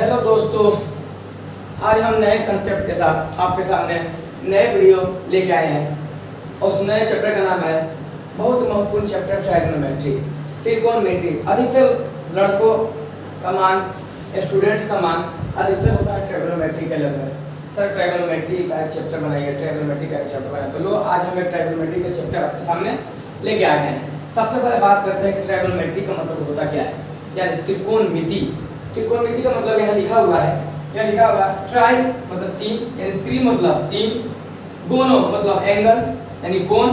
Hello दोस्तों, आज हम नए कंसेप्ट के साथ आपके सामने नए वीडियो लेके आए हैं। और उस नए चैप्टर का नाम है बहुत महत्वपूर्ण चैप्टर ट्राइगोनोमेट्री, त्रिकोणमिति। अधिकतर लड़कों का मान, स्टूडेंट्स का मान अधिकतर होता है ट्राइगोनोमेट्री के लेवल। सर ट्राइगोनोमेट्री का एक चैप्टर बनाइए, ट्राइगोनोमेट्री का एक चैप्टर बनाइए। तो लो, आज हम एक ट्राइगोनोमेट्री का चैप्टर आपके सामने लेके आ गए हैं। सबसे पहले बात करते हैं कि ट्राइगोनोमेट्री का मतलब होता क्या है, यानी त्रिकोणमिति। त्रिकोणमिति का मतलब यहाँ लिखा हुआ है, क्या लिखा हुआ है? ट्राई मतलब तीन, यानी त्रि मतलब तीन, गोनो मतलब एंगल यानी कोण,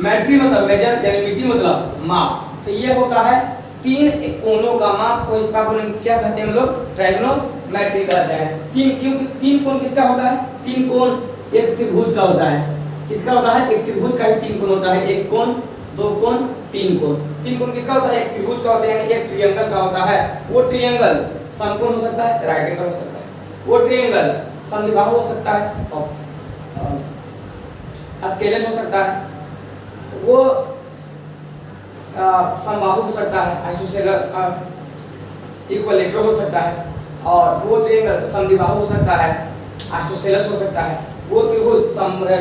मैट्री मतलब मेजर यानी मिति मतलब माप। तो ये होता है तीन कोणों का माप को क्या कहते हैं हम लोग? ट्राइगोनोमेट्री कहते हैं। तीन, क्योंकि तीन कोण किसका होता है? तीन कोण एक त्रिभुज का होता है। किसका होता है? एक त्रिभुज का ही तीन कोण होता है। एक कोण, दो कोण, तीन कोण। तीन कोण किसका होता है? एक त्रिभुज का होता है, यानी एक ट्रायंगल का होता है। वो ट्रायंगल समकोण हो सकता है, राइट एंगल हो सकता है। वो ट्रायंगल समद्विबाहु हो सकता है और स्केलेन हो सकता है। वो समबाहु हो सकता है, आइसोसेलर इक्विलेटरल हो सकता है। और वो ट्रायंगल समद्विबाहु हो सकता है, आइसोसेलस हो सकता है। वो त्रिभुज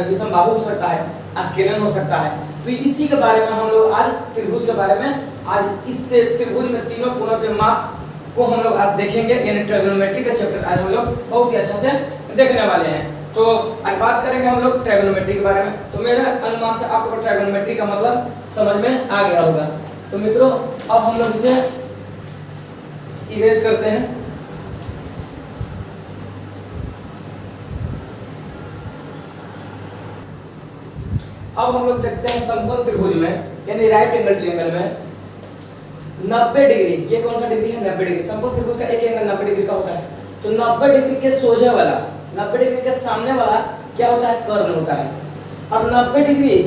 विषमबाहु हो सकता है, स्केलेन हो सकता है। तो इसी के बारे में हम लोग आज त्रिभुज के बारे में, आज इससे त्रिभुज में तीनों कोणों के माप को हम लोग आज देखेंगे, यानी ट्राइगोनोमेट्री का चैप्टर आज हम लोग बहुत ही अच्छा से देखने वाले हैं। तो आज बात करेंगे हम लोग ट्राइगोनोमेट्री के बारे में। तो मेरे अनुमान से आपको ट्राइगोनोमेट्री का मतलब समझ में आ गया होगा। तो मित्रों, अब हम लोग इसे इरेज करते हैं। अब हम लोग देखते हैं समकोण त्रिभुज में, यानी राइट एंगल ट्रायंगल में 90 डिग्री, ये कौन सा डिग्री है? 90 डिग्री। समकोण त्रिभुज का एक एंगल 90 डिग्री का होता है। तो 90 डिग्री के सोझे वाला, 90 डिग्री के सामने वाला क्या होता है? कर्ण होता है। अब 90 डिग्री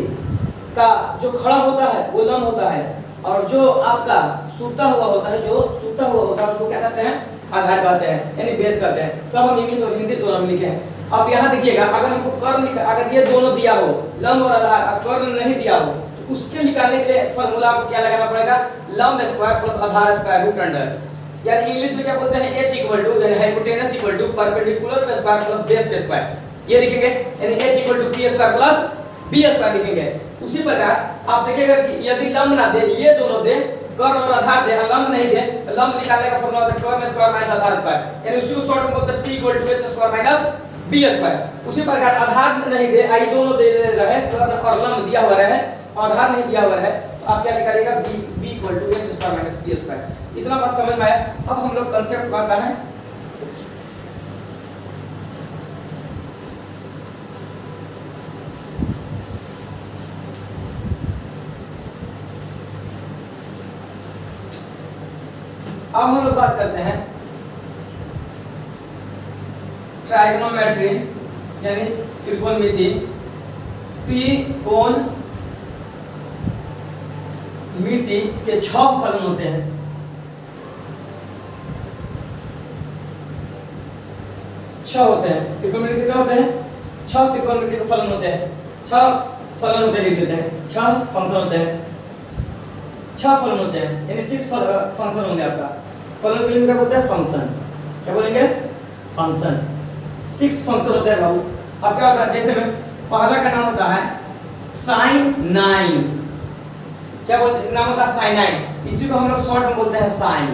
का जो खड़ा होता है वो लंब होता है, और जो आपका सूता हुआ होता है, उसको क्या कहते हैं? आधार कहते हैं, यानी बेस कहते हैं। सब हम इंग्लिश और हिंदी दोनों में लिखे हैं। अब यहाँ देखिएगा, अगर हमको कर्ण, अगर ये दोनों दिया हो, लंब और आधार, और कर्ण नहीं दिया हो, तो उसके निकालने के लिए फॉर्मूला आपको क्या लगाना पड़ेगा? लंब स्क्वायर प्लस आधार स्क्वायर रूट अंडर, यानी इंग्लिश में क्या बोलते हैं? h इक्वल टू, यानी हाइपोटेनस इक्वल टू परपेंडिकुलर पे स्क्वायर प्लस बेस पे स्क्वायर। ये लिखेंगे, यानी h equal to p square plus b square लिखेंगे। उसी प्रकार आप देखिएगा कि यदि लंब ना दे, ये दोनों दे, कर्ण और आधार दे, लंब नहीं दे, तो लंब निकालने का फॉर्मूला होता है कर्ण स्क्वायर माइनस आधार स्क्वायर, यानी उसी को शॉर्ट में बोलते हैं p equal to h square minus b square. उसी प्रकार आधार नहीं दे, आई दोनों दे रहे, कर्ण और लंब दिया हुआ रहे, आधार नहीं दिया हुआ है, तो आप क्या निकालिएगा? b equal to h square minus b square. इतना बात समझ में आया? अब हम लोग कांसेप्ट आता है अब हम लोग बात करते हैं ट्राइगोनोमेट्री, यानी त्रिकोणमिति। त्रिकोण मिति के 6 फलन होते हैं। त्रिकोणमिति कितने होते हैं? 6 त्रिकोणमिति के फलन होते हैं। 6 फलन होते हैं, लिख देते हैं। 6 फंक्शन होते हैं, 6 फलन होते हैं, यानी 6 फंक्शन होंगे आपका। फलन को क्या बोलते हैं? फंक्शन। क्या बोलेंगे? फंक्शन। 6 फंक्शन होते हैं बाबू। अब क्या होता है? जैसे में पहला का नाम होता है साइन 9। क्या बोलते नाम होता है? साइनाइन। इसी को हम लोग शॉर्ट में बोलते हैं साइन।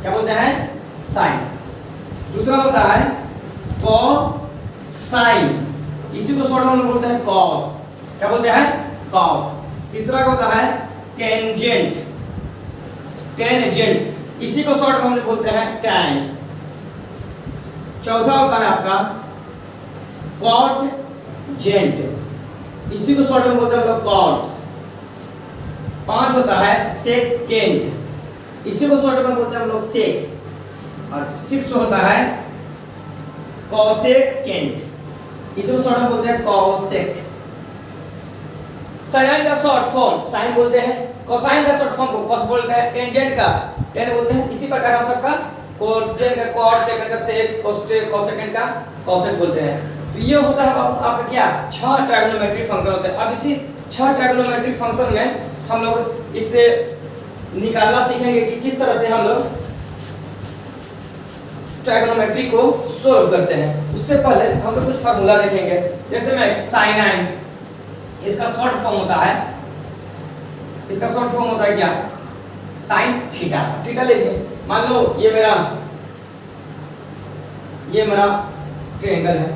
क्या बोलते हैं? साइन। दूसरा होता है कोसाइन, इसी को शॉर्ट में हम लोग बोलते हैं कॉस। क्या बोलते हैं? कॉस। तीसरा होता है टेंजेंट, इसी को शॉर्ट में हम लोग बोलते हैं टैन। चौथा होता है आपका कॉटजेंट, इसी को शॉर्ट में बोलते हैं हम लोग कॉट। 5 होता है सेकेंट, इसी को शॉर्ट में बोलते हैं हम लोग सेक। और 6 होता है कॉसेकेंट, इसी को शॉर्ट में बोलते हैं कॉसेक। साइन का शॉर्ट फॉर्म साइन बोलते हैं, कोसाइन का शॉर्ट फॉर्म को कॉस बोलते हैं, टेंजेंट का टेन बोलते हैं। इसी प्रकार हम सबका कोटेन का कॉट, सेकंड का सेक, कोसेकेंट का कॉसेक बोलते हैं। तो ये होता है आपका क्या? 6 ट्राइगोनोमेट्री फंक्शन होते हैं। अब इसी 6 ट्राइगोनोमेट्री फंक्शन में हम लोग इससे निकालना सीखेंगे कि किस तरह से हम लोग ट्राइगोनोमेट्री को सोल्व करते हैं उससे पहले हम लोग कुछ फार्मूला देखेंगे। जैसे मैं साइन, इसका शॉर्ट फॉर्म होता है, इसका शॉर्ट फॉर्म होता है क्या, साइन थीटा। थीटा लेंगे, मान लो ये मेरा ट्रायंगल है,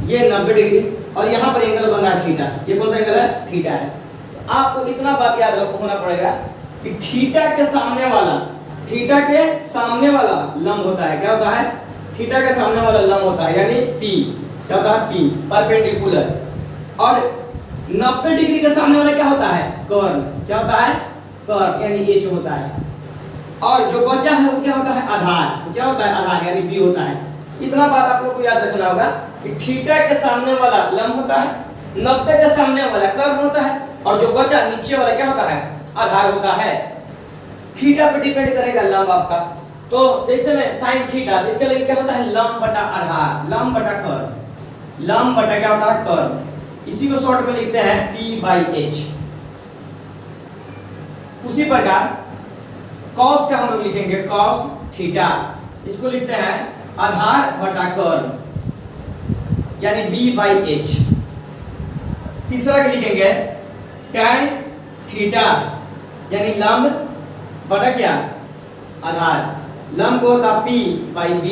ये 90 डिग्री और यहाँ पर एंगल बन रहा है थीटा। ये कौन सा एंगल है, थीटा है। तो आपको इतना बात याद होना पड़ेगा कि थीटा के सामने वाला लंब होता है, क्या होता है, थीटा के सामने वाला लंब होता है, यानी P, क्या होता है, P परपेंडिकुलर। और 90 डिग्री के सामने वाला क्या होता है, कर्व, क्या होता है, कर्व यानी H होता है। और जो बचा है वो क्या होता है, आधार, क्या होता है, आधार यानी B होता है। इतना बात आप लोग को याद रखना होगा कि थीटा के सामने वाला लंब होता है, 90 के सामने वाला कर्व होता है, और जो बचा नीचे वाला क्या होता है, आधार होता है। थीटा पे डिपेंड करेगा लंब आपका। तो जैसे में साइन थीटा, तो इसके लिए क्या होता है, लंब बटा आधार, लंब बटा कर्व, लंब बटा क्या होता है, कर्व। इसी को शॉर्ट में लिखते हैं P/H। उसी प्रकार कॉस का हम लोग लिखेंगे कॉस थीटा, इसको लिखते हैं आधार बटा कर्व यानी B/H। तीसरा क्या लिखेंगे, tan थीटा यानी लंब बटा क्या, आधार, लंब को होता है P/B।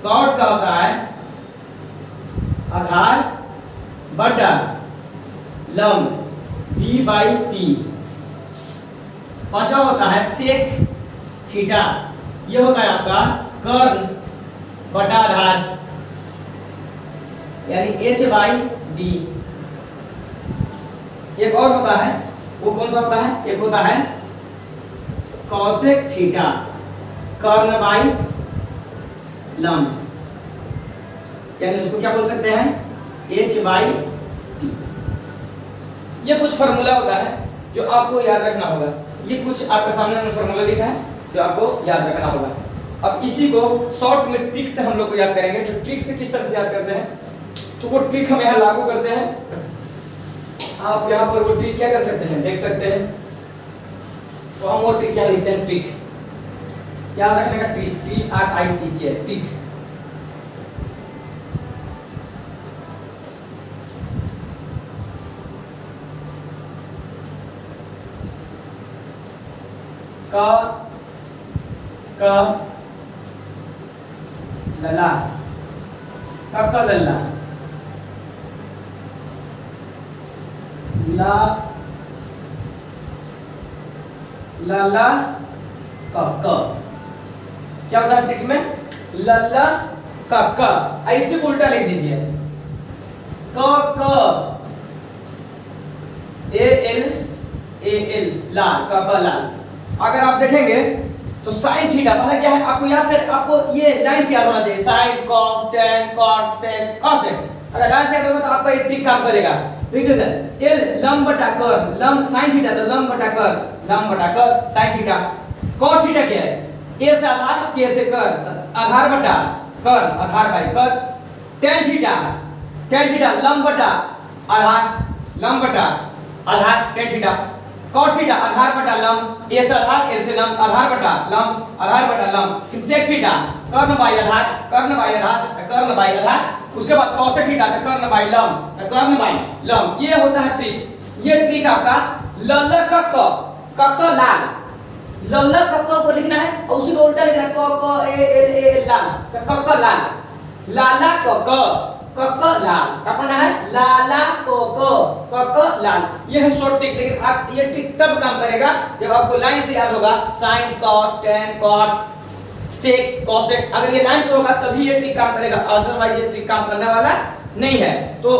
कॉट का होता है आधार बटा लंब B/P। पांचवा होता है सेक थीटा, ये होता है आपका कर्ण बटा आधार यानी H/B। एक और होता है, वो कौन सा होता है, एक होता है कॉसेक थीटा, कर्ण बाई लंब, यानी उसको क्या बोल सकते हैं, H/P। ये कुछ फार्मूला होता है जो आपको याद रखना होगा। ये कुछ आपके सामने में फार्मूला लिखा है जो आपको याद रखना होगा। अब इसी को शॉर्ट में ट्रिक से हम लोग को याद करेंगे। तो ट्रिक से किस तरह से याद करते हैं, तो वो ट्रिक हम यहाँ लागू करते हैं। आप यहाँ पर वो ट्रिक क्या कर सकते हैं, देख सकते हैं। तो हम वो ट्रिक क्या लिखते हैं, ट्रिक याद रखने का, ट्रिक, TRIC है ट्रिक। का लला, का लला, ला लला का क्या होता है ट्रिक में, लला का ऐसे उल्टा लिख दीजिए, क AL लाल, का लाल। अगर आप देखेंगे तो साइन थीटा पहले क्या है, आपको याद से, आपको ये लाइन से याद होना चाहिए, sine cos tan cot sec cosec. अगर लाइन से याद होगा तो आपका ये ट्रिक काम करेगा। देखिए सर, एल लंब बटा कर्व, लंब साइन थीटा तो लंब बटा कर्व, लंब बटा curve sine theta. Cos theta क्या है, ए से आधार, के से कर्व, आधार बटा curve, Aadhaar by curve. Tan theta लंब बटा आधार, लंब बटा आधार, टेन थीटा। कॉट थीटा आधार बटा लंब, ए से आधार, एल से लंब, आधार बटा लंब, आधार बटा लंब। सेक थीटा कर्ण बाई आधार, कर्ण बाई आधार, कर्ण बाई आधार। उसके बाद कॉसेक थीटा तो कर्ण बाई लंब, तो कर्ण बाई लंब। ये होता है ट्रिक। ये ट्रिक आपका लल्ला क लाल, लल्ला क को लिखना है और उसी को उल्टा लिखना है, क ए लाल, तो क लाल, लाला क लाल, क्या पढ़ना है, लाला क लाल। ये है शॉर्ट ट्रिक। लेकिन आप ये ट्रिक तब काम करेगा जब आपको लाइन से याद होगा, sine cos tan cot sec cosec. अगर ये लाइन से होगा तभी ये ट्रिक काम करेगा, अदरवाइज ये ट्रिक काम करने वाला नहीं है। तो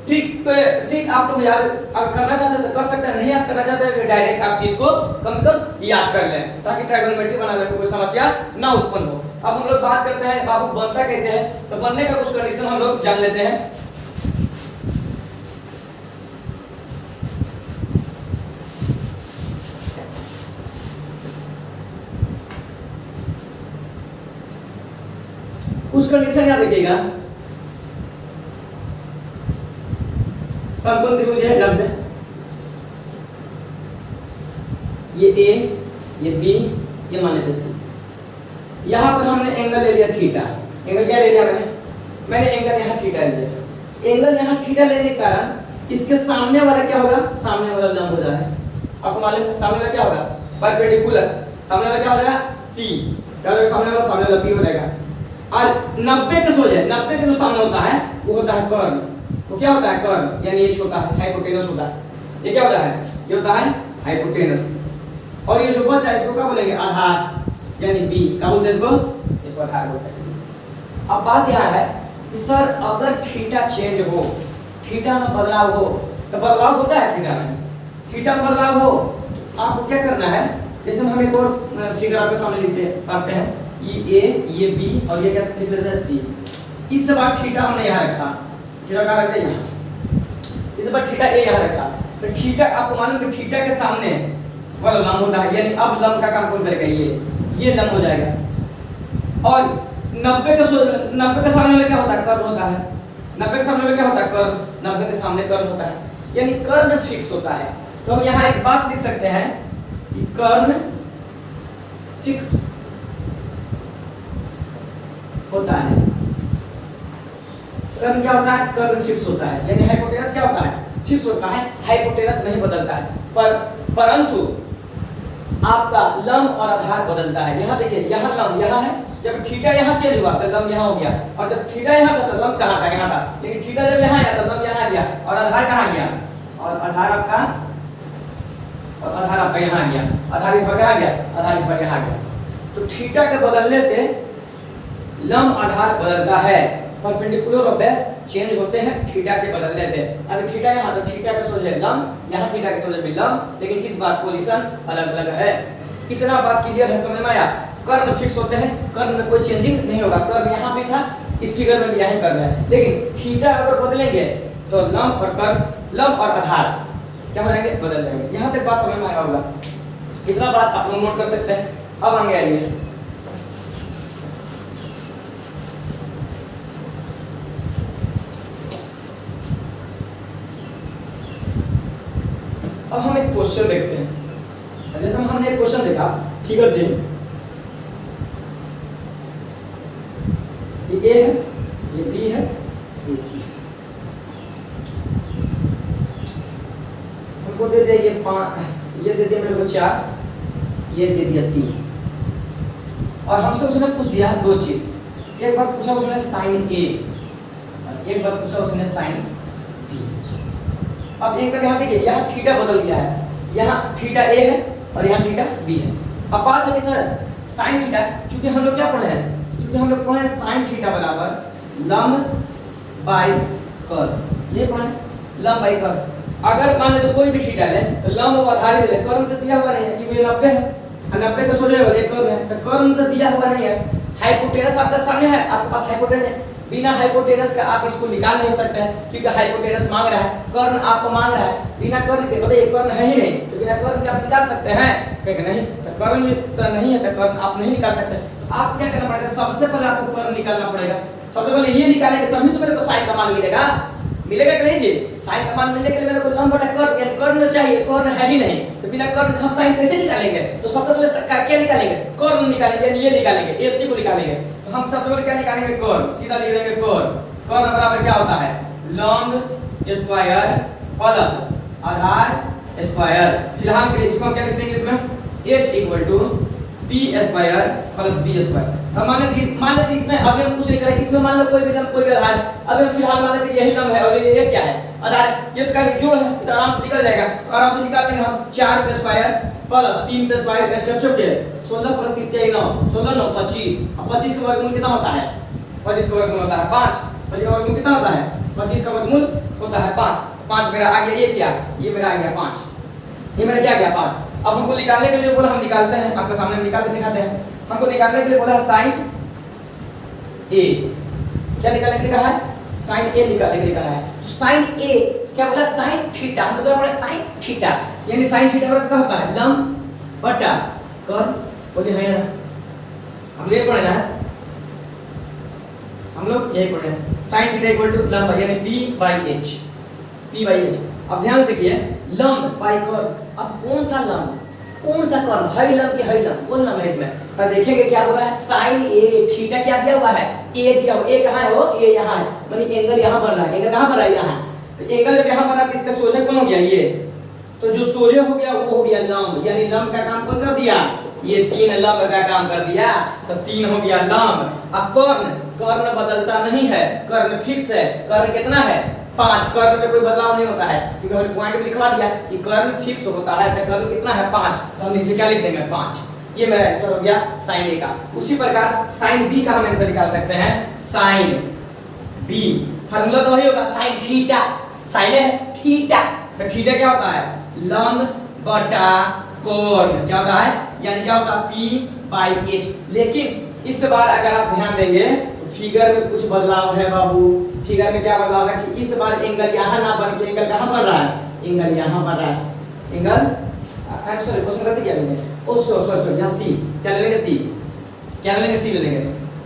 ट्रिक आप लोग याद अगर करना चाहते हैं तो कर सकते हैं, नहीं याद करना चाहते हैं तो डायरेक्ट आप इसको कम से कम याद कर लें ताकि ट्रायगोनोमेट्री बनाने में कोई समस्या ना उत्पन्न हो। अब हम लोग बात करते हैं बाबू बनता कैसे है, तो बनने का कुछ कंडीशन हम लोग जान लेते हैं। कुछ कंडीशन याद रखिएगा। समकोण त्रिभुज है 90, ये ए, ये बी, ये मान लेते सी। यहाँ पर हमने एंगल ले लिया थीटा। एंगल क्या ले लिया मैंने एंगल यहाँ थीटा ले लिया। एंगल यहाँ थीटा लेने के कारण इसके सामने वाला क्या होगा, सामने वाला लंब हो जाए। आपको मालूम है सामने वाला क्या होगा, परपेंडिकुलर। सामने वाला क्या हो जाएगा, पी। क्या हो जाएगा सामने वाला पी हो जाएगा। और 90 के सोझे, 90 के जो सामने होता है वो होता है कर्व। वो क्या होता है, कर्व, यानी ये छोटा है, हाइपोटेनस होता है। ये क्या होता है, ये होता है हाइपोटेनस। और ये जो बचा है इसको क्या बोलेंगे, आधार, यानी बी। क्या बोलते हैं इसको आधार बोलते हैं। अब बात यह है कि सर अगर थीटा चेंज हो, थीटा में बदलाव हो, तो बदलाव होता है थीटा में, थीटा में बदलाव हो तो आपको क्या करना है, जैसे हम एक और फिगर आपके सामने लिखते करते हैं, ये ए, ये बी और ये क्या लिख लेते हैं सी। इस बार थीटा हमने यहाँ रखा, थीटा कहाँ रखते हैं यहाँ, इस बार थीटा ए यहाँ रखा, तो थीटा आपको मालूम है थीटा के सामने वाला लंब होता है, यानी अब लंब का काम कौन करेगा, ये लंब हो जाएगा। और 90 के सामने में क्या होता है, कर्व होता है। 90 के सामने में क्या होता है, कर्व। 90 के सामने कर्व होता है, यानी कर्व फिक्स होता है। तो हम यहाँ एक बात लिख सकते हैं कि कर्व फिक्स होता है। कर्व क्या होता है, कर्व फिक्स होता है, यानी हाइपोटेनस क्या होता है, फिक्स होता है। हाइपोटेनस नहीं बदलता है, परंतु आपका लंब और आधार बदलता है। यहाँ देखिए, यहाँ लंब यहाँ है, जब थीटा यहाँ चेंज हुआ तो लंब यहाँ हो गया, और जब थीटा यहाँ था तो लंब कहाँ था, यहाँ था। लेकिन थीटा जब यहाँ आया तो लंब यहाँ गया, और आधार कहाँ गया, और आधार आपका यहाँ आ गया। आधार इस पर कहाँ गया, आधार इस पर यहाँ गया। तो थीटा के बदलने से लंब आधार बदलता है, परपेंडिकुलर और बेस चेंज होते हैं थीटा के बदलने से। अगर थीटा यहाँ तो थीटा के सोझे लंब, यहाँ थीटा के सोझे भी लंब, लेकिन इस बार पोजीशन अलग अलग है। इतना बात क्लियर है, समझ में आया। कर्व फिक्स होते हैं, कर्व में कोई चेंजिंग नहीं होगा। कर्व यहाँ भी था, इस फिगर में भी यही कर्व है, लेकिन थीटा अगर बदलेंगे तो लंब और कर्व, लंब और आधार क्या हो जाएंगे, बदल जाएंगे। यहाँ तक बात समझ में आया होगा। इतना बात आप लोग नोट कर सकते हैं। अब आगे आइए, अब हम एक क्वेश्चन देखते हैं। जैसे हमने एक क्वेश्चन देखा फिगर से, ये ए है, ये बी है, ये सी। हमको दे दिया ये 5, ये दे दिया मेरे को 4, ये दे दिया 3। और हमसे उसने पूछ दिया दो चीज। एक बार पूछा उसने साइन ए, और एक बार पूछा उसने साइन बी। अब एक बार यहाँ देखिए, यहाँ थीटा बदल गया है, यहाँ थीटा ए है और यहाँ थीटा बी है। अब बात है कि सर साइन थीटा, चूंकि हम लोग क्या पढ़े हैं, चूंकि हम लोग पढ़े हैं साइन थीटा बराबर लंब बाई कर्व। ये पढ़े लंब बाई कर्व। अगर मान लो कोई भी थीटा ले तो लंब और आधार ले, कर्व तो दिया हुआ नहीं है कि ये 90 है, 90 के सोझे वाले कर्व है, तो कर्व तो दिया हुआ नहीं है। हाइपोटेनस आपके सामने है, आपके पास हाइपोटेनस है। बिना हाइपोटेनस का आप इसको निकाल नहीं सकते हैं, क्योंकि हाइपोटेनस मांग रहा है, कर्ण आपको मांग रहा है। बिना कर्ण के बताइए, कर्ण है ही नहीं, तो बिना कर्ण के आप निकाल सकते हैं, कहेंगे नहीं, तो कर्ण तो नहीं है, तो कर्ण आप नहीं निकाल सकते। तो आप क्या करना पड़ेगा, सबसे पहले आपको कर्ण निकालना पड़ेगा। सबसे पहले ये निकालेंगे तभी तो मेरे को साइन का मान मिलेगा। मिलेगा कि नहीं जी? साइन का मान मिलने के लिए मेरे को लंब बटा कर्ण यानी कर्ण चाहिए, कर्ण है ही नहीं, तो बिना कर्ण हम साइन कैसे निकालेंगे? तो सबसे पहले क्या निकालेंगे, कर्ण निकालेंगे, यानी ये निकालेंगे, एसी को निकालेंगे। तो हम सबसे पहले क्या निकालेंगे, कर्ण। सीधा लिख देंगे कर्ण। कर्ण बराबर क्या होता है, लंब स्क्वायर प्लस आधार स्क्वायर। फिलहाल के लिए इसको हम क्या लिख देंगे, इसमें h equal to p square plus b square. हम मान लेते इसमें अभी हम कुछ नहीं करें, इसमें मान लो कोई भी लंब कोई भी आधार है। अभी हम फिलहाल मान लेते यही लंब है और ये क्या है, आधार। ये तो क्या जोड़ है, ये तो आराम से निकल जाएगा। तो आराम से निकाल लेंगे हम 4 पे स्क्वायर प्लस 3 पे स्क्वायर, चौचौ के 16 प्लस 3 9, 16 9 25। अब 25 का वर्गमूल कितना होता है, 25 का वर्गमूल होता है 5। 25 का वर्गमूल कितना होता है, 25 का वर्गमूल होता है 5। तो 5 मेरा आ गया, ये क्या, ये मेरा आ गया 5, ये मेरा क्या गया 5। अब हमको निकालने के लिए बोला, हम निकालते हैं, आपके सामने निकाल के दिखाते हैं। हमको निकालने के लिए बोला साइन ए, क्या निकालने के लिए कहा है, साइन ए निकालने के लिए कहा है। तो साइन ए क्या बोला, साइन थीटा। हम लोग क्या पढ़ा, साइन थीटा, यानी साइन थीटा बराबर क्या होता है, लंब बटा कर्व। बोलिए है ना, हम लोग ये पढ़े ना, हम लोग यही पढ़े साइन थीटा इक्वल टू लंब यानी p/h, p/h। अब ध्यान देखिए, लंब बाई कर्व। अब कौन सा लंब, कौन सा कर्व, है लंब की है लंब, कौन लंब है इसमें, तो देखेंगे क्या हो रहा है, साइन ए थीटा क्या दिया हुआ है, ए दिया हुआ, ए कहाँ है वो, ए यहाँ है, मानी एंगल यहाँ बन रहा है, एंगल कहाँ बन रहा है, यहाँ। तो एंगल जब यहाँ बना तो इसका सोजा कौन हो गया, ये। तो जो सोजे हो गया वो हो गया लंब, यानी लंब का काम कौन कर दिया, ये 3 लंब का काम कर दिया। तो 3 हो गया लंब। अब कर्ण, कर्ण बदलता नहीं है, कर्ण फिक्स है। कर्ण कितना है, 5। कर्ण में कोई बदलाव नहीं होता है, क्योंकि हमने पॉइंट में लिखवा दिया कि कर्ण फिक्स होता है। तो कर्ण कितना है, 5। तो हम नीचे क्या लिख देंगे, 5। ये मेरा आंसर हो गया साइन ए का। उसी प्रकार साइन बी का हम आंसर निकाल सकते हैं, साइन बी फार्मूला तो वही होगा, साइन थीटा, साइन है थीटा। तो थीटा क्या होता है, लंब बटा कोण, क्या होता है, यानी क्या होता है, P/H। लेकिन इस बार अगर आप ध्यान देंगे तो फिगर में कुछ बदलाव है बाबू। फिगर में क्या बदलाव है कि इस बार एंगल यहाँ ना बन के एंगल कहाँ बन रहा है, एंगल यहाँ बन रहा है। एंगल सॉरी क्वेश्चन करते क्या लेंगे, ओ सॉरी यहाँ सी, क्या ले लेंगे, सी, क्या ले लेंगे, सी ले लेंगे,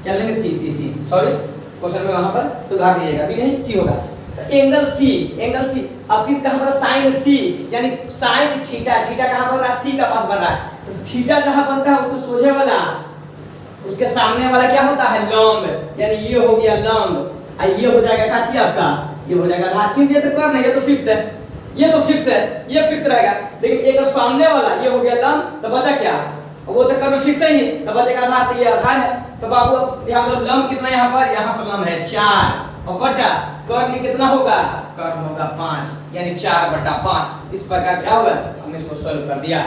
क्या ले लेंगे, सी सॉरी क्वेश्चन में वहां पर सुधार दीजिएगा, अभी नहीं सी होगा। तो एंगल सी, एंगल सी अब किस कहां पर, साइन सी, यानी साइन थीटा, थीटा कहां बन रहा है, सी का पास बन रहा है। तो थीटा जहां बनता है उसको सोझे वाला, उसके सामने वाला क्या होता है, लंब, यानी ये हो गया लंब, और ये हो जाएगा काची आपका, ये हो जाएगा आधार, क्योंकि ये तो कर्ण है, ये तो फिक्स है, ये तो फिक्स है, ये फिक्स रहेगा। लेकिन एक सामने वाला ये हो गया लंब, तो बचा क्या, वो तो कर्ण फिक्स है ही, तो बचेगा आधार, तो ये आधार है। तो बाबू अब ध्यान दो, लंब कितना यहाँ पर लंब है 4, और बटा कर्ण कितना होगा, कर्ण होगा 5, यानी 4/5। इस प्रकार क्या होगा, हमने इसको सॉल्व कर दिया।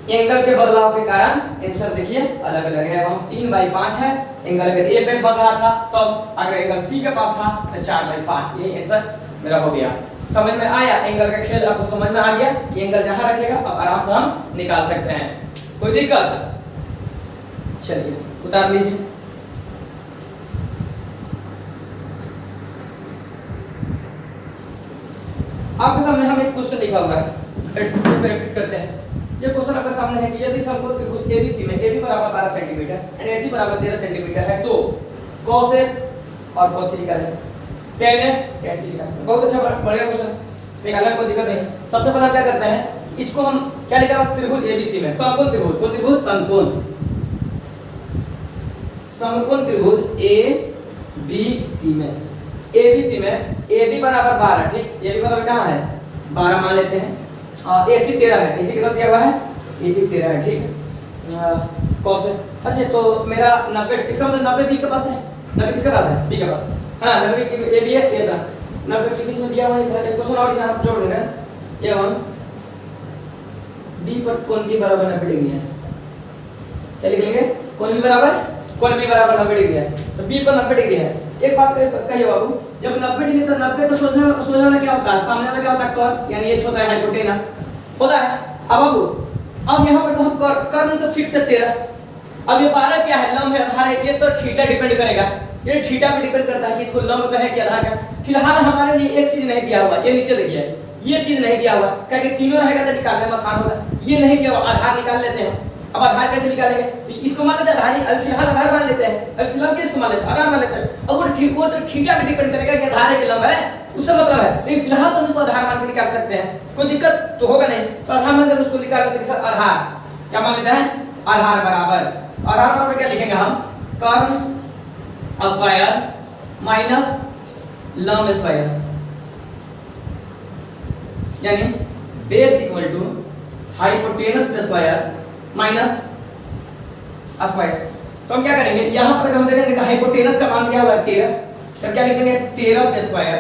एंगल के बदलाव के कारण आंसर देखिए अलग अलग है, वहां 3/5 है, एंगल अगर ए पे बन रहा था तब, तो अगर एंगल सी के पास था तो 4/5। यही आंसर मेरा हो गया। समझ में आया, एंगल का खेल आपको समझ में आ गया कि एंगल जहां रखेगा अब आराम से हम निकाल सकते हैं, कोई दिक्कत, चलिए उतार लीजिए। आपके सामने हम एक क्वेश्चन लिखा हुआ है, प्रैक्टिस करते हैं। ये क्वेश्चन आपके सामने है कि यदि समकोण त्रिभुज एबीसी में AB बराबर 12 सेंटीमीटर एंड AC बराबर 13 सेंटीमीटर है तो cos A और cos C निकालें, tan A tan C निकालें। बहुत अच्छा बढ़िया क्वेश्चन, निकालने में कोई दिक्कत नहीं। सबसे पहले क्या करते हैं, इसको हम क्या लिखा है, त्रिभुज एबीसी में समकोण त्रिभुज, कौन त्रिभुज, समकोण त्रिभुज ABC में, ABC में AB बराबर 12, ठीक, AB बराबर कहाँ है 12 मान लेते हैं, और AC 13 है, AC कितना दिया हुआ है, AC 13 है, ठीक है। cos है, अच्छा तो मेरा 90, इसका मतलब 90 B के पास है, 90 किसके पास है, B के पास, हाँ 90 AB है, ये था 90 के बीच में दिया हुआ है। एक क्वेश्चन और यहाँ जोड़ देंगे, A1 B पर कोण B बराबर 90 डिग्री है, क्या लिख लेंगे, कोण B बराबर 90 डिग्री है, तो B पर 90 डिग्री है। एक बात कहिए बाबू, जब 90 डिग्री तो 90 तो सोचने वाला क्या होता है, सामने वाला क्या होता है, कर्ण, यानी ये होता है हाइपोटेनस होता है। अब बाबू अब यहाँ पर तो हम कर्ण तो फिक्स है 13, अब ये 12 क्या है, लंब है, आधार है, ये तो थीटा डिपेंड करेगा, ये थीटा पे डिपेंड करता है कि इसको लंब कहे कि आधार का। फिलहाल हमारे लिए एक चीज नहीं दिया हुआ, ये नीचे देखिए, ये चीज नहीं दिया हुआ, क्योंकि तीनों रहेगा तो निकालने में आसान होगा, ये नहीं दिया हुआ, आधार निकाल लेते हैं। अब आधार कैसे निकालेंगे, तो इसको मान लेते हैं आधार, अभी फिलहाल आधार मान लेते हैं, अभी फिलहाल किसको मान लेते हैं, आधार मान लेते हैं। अब वो तो थीटा पे डिपेंड करेगा कि आधार है कि लंब है, उससे मतलब है, लेकिन फिलहाल तो हम इसको आधार मान के निकाल सकते हैं, कोई दिक्कत तो होगा नहीं। तो आधार मान के उसको निकाल लेते हैं, आधार क्या मान लेते हैं, आधार बराबर क्या लिखेंगे हम, कर्ण स्क्वायर माइनस लंब स्क्वायर, यानी base equal to hypotenuse square minus square. तो हम क्या करेंगे, यहां पर हम देखेंगे हाइपोटेनस का मान दिया हुआ है 13, तब क्या लिख देंगे 13 स्क्वायर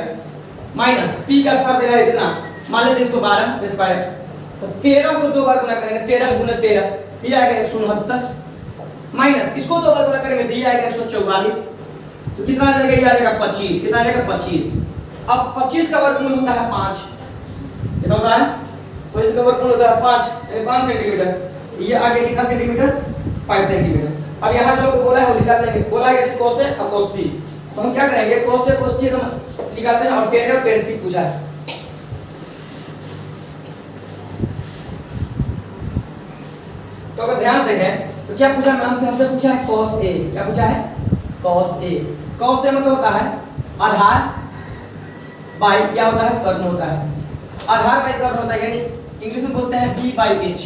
माइनस p का स्क्वायर दे रहा है इतना, मान लेते इसको 12 स्क्वायर, तो 13 को 2 बार गुना करेंगे, 13 गुना 13 तो ये आएगा 169, माइनस इसको 2 बार गुना करेंगे तो ये आएगा 144, तो कितना आ जाएगा, ये आ जाएगा 25, कितना आ जाएगा 25। अब 25 का वर्गमूल होता है 5, कितना होता है, 25 का वर्गमूल होता है 5, यानी 5 सेंटीमीटर, ये आगे कितना सेंटीमीटर 5 सेंटीमीटर। अब यहाँ जो बोला है वो निकाल लेंगे, बोला है कि cos A और cos C, तो हम क्या करेंगे, cos A cos C हम निकालते हैं, और tan A और tan C पूछा है। तो अगर ध्यान देखें तो क्या पूछा है, हमसे पूछा है cos A, क्या पूछा है, cos A, cos A मतलब होता है आधार बाई क्या होता है, कर्ण होता है, आधार बाई कर्ण होता है, यानी इंग्लिश में बोलते हैं B/H,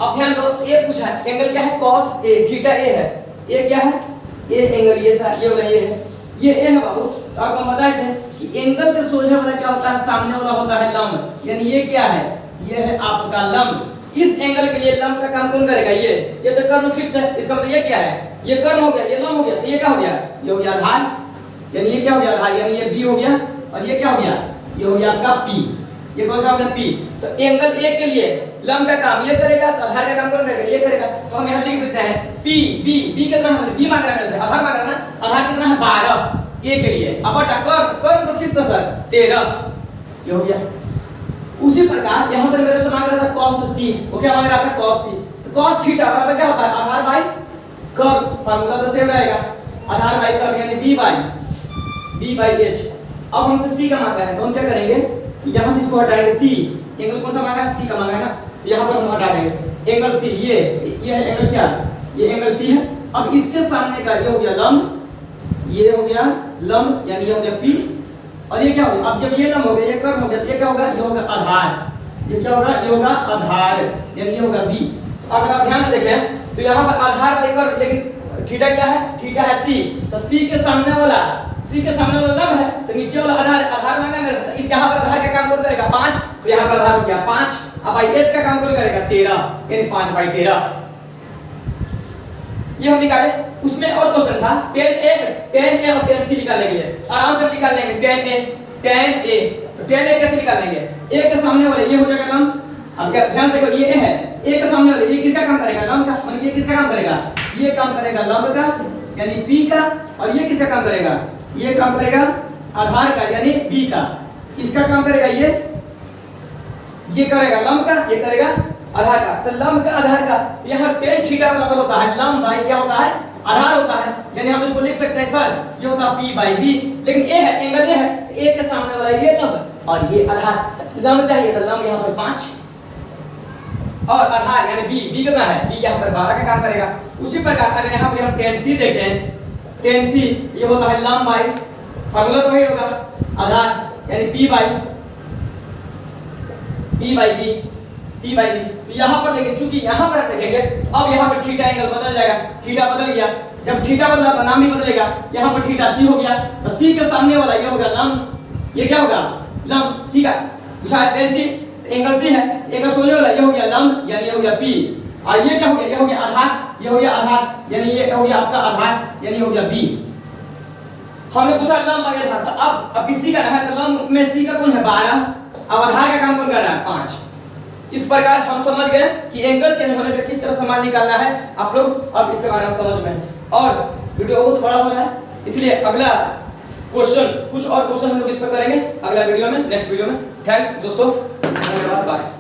अब ध्यान दो, ए पूछा है एंगल क्या है cos ए, थीटा ए है, ए क्या है ए एंगल, ये होगा ये है, ये ए है बाबू। तो आपको बताए थे कि एंगल के सोझे वाला क्या होता है, सामने वाला होता है लंब, यानी ये क्या है, ये है आपका लंब। इस एंगल के लिए लंब का काम कौन करेगा, ये तो कर्व फिक्स है, इसका मतलब ये क्या है, ये कर्व हो गया, ये लंब हो गया, तो ये क्या हो गया, ये हो गया आधार, यानी ये क्या हो गया आधार, यानी ये बी हो गया, और ये क्या हो गया, ये हो गया आपका पी। ये कौन सा हो गया पी। तो एंगल ए के लिए लंब का काम ये करेगा, तो आधार का काम कौन करेगा, ये करेगा। तो हम यहाँ लिख देते हैं पी बी, बी कितना है, बी मांग रहा है, आधार मांग रहा है ना, आधार कितना है 12 ए के लिए, अब बटा कर्व तो फिक्स था सर 13, ये हो गया। उसी प्रकार यहाँ पर मेरे से मांग रहा था cos c, वो क्या मांग रहा था cos c, तो cos थीटा बराबर क्या होता है, आधार बाई कर्व, फार्मूला तो सेम रहेगा, आधार बाई कर्व यानी b बाई h। अब हमसे c का मांगा है, तो हम क्या करेंगे, यहाँ से इसको हटाएंगे, c एंगल कौन सा मांगा है, c का मांगा है ना, तो यहाँ पर हम हटा देंगे एंगल c, ये है एंगल क्या, ये एंगल c है। अब इसके सामने का ये हो गया लंब, ये हो गया लंब, यानी ये हो गया p, और ये क्या होगा, अब जब ये लंब हो गया, ये कर्व हो गया, तो ये क्या होगा, ये होगा आधार, ये क्या होगा, ये होगा आधार, यानी ये होगा b। अगर आप ध्यान से देखें तो यहाँ पर आधार बाई कर्व, लेकिन थीटा क्या है, थीटा है c, तो c के सामने वाला लंब है, तो नीचे वाला आधार मांगा मेरे से, यहाँ पर आधार का काम कौन करेगा 5, तो यहाँ पर आधार हो गया 5, अब बाई h का काम कौन करेगा 13, यानी 5/13। ये हम निकाले। उसमें और क्वेश्चन था 10a और 10c निकालने के लिए, आराम से निकाल लेंगे 10a, तो 10a कैसे निकाल लेंगे, a के सामने वाले ये हो जाएगा लंब। अब क्या ध्यान देखो, ये a है, a के सामने वाले ये किसका काम करेगा, लंब का, मतलब ये किसका काम करेगा, ये काम करेगा लंब का यानी p का, और ये किसका काम करेगा, ये काम करेगा आधार का यानी b का, इसका काम करेगा ये करेगा लंब का, ये करेगा आधार का। तो लंब का आधार का, तो यहाँ tan थीटा बराबर होता है लंब बाई क्या होता है, आधार होता है, यानी हम इसको लिख सकते हैं सर ये होता है p बाई b, लेकिन a है एंगल a है, तो a के सामने वाला ये लंब और ये आधार, लंब चाहिए तो लंब यहाँ पर 5 और आधार यानी b कितना है, b यहाँ पर 12 का काम करेगा। उसी प्रकार अगर यहाँ पर हम tan c देखें, tan c ये होता है लंब बाई, फार्मूला तो वही होगा आधार यानी p बाई b, तो यहाँ पर लेकिन चूंकि यहाँ पर देखेंगे तो अब यहाँ पर थीटा एंगल बदल जाएगा, थीटा बदल गया, जब थीटा बदला तो नाम भी बदलेगा, यहाँ पर थीटा c हो गया, तो c के सामने वाला ये होगा लंब, ये क्या होगा लंब, c का पूछा है tan c, तो एंगल c है, एंगल सोने वाला ये हो गया लंब यानी ये हो गया p, और ये क्या हो गया, ये हो गया आधार, ये हो गया आधार यानी ये हो गया आपका आधार यानी हो गया b। हमने पूछा लंब बाई आधार, तो अब किसी का है, तो लंब में c का कौन है 12, अब आधार का काम कौन कर रहा है 5। इस प्रकार हम समझ गए कि एंगल चेंज होने पे किस तरह से मान निकालना है, आप लोग अब इसके बारे में समझ में। और वीडियो बहुत बड़ा हो रहा है, इसलिए अगला क्वेश्चन, कुछ और क्वेश्चन हम लोग इस पर करेंगे अगला वीडियो में, नेक्स्ट वीडियो में। थैंक्स दोस्तों, धन्यवाद, बाय।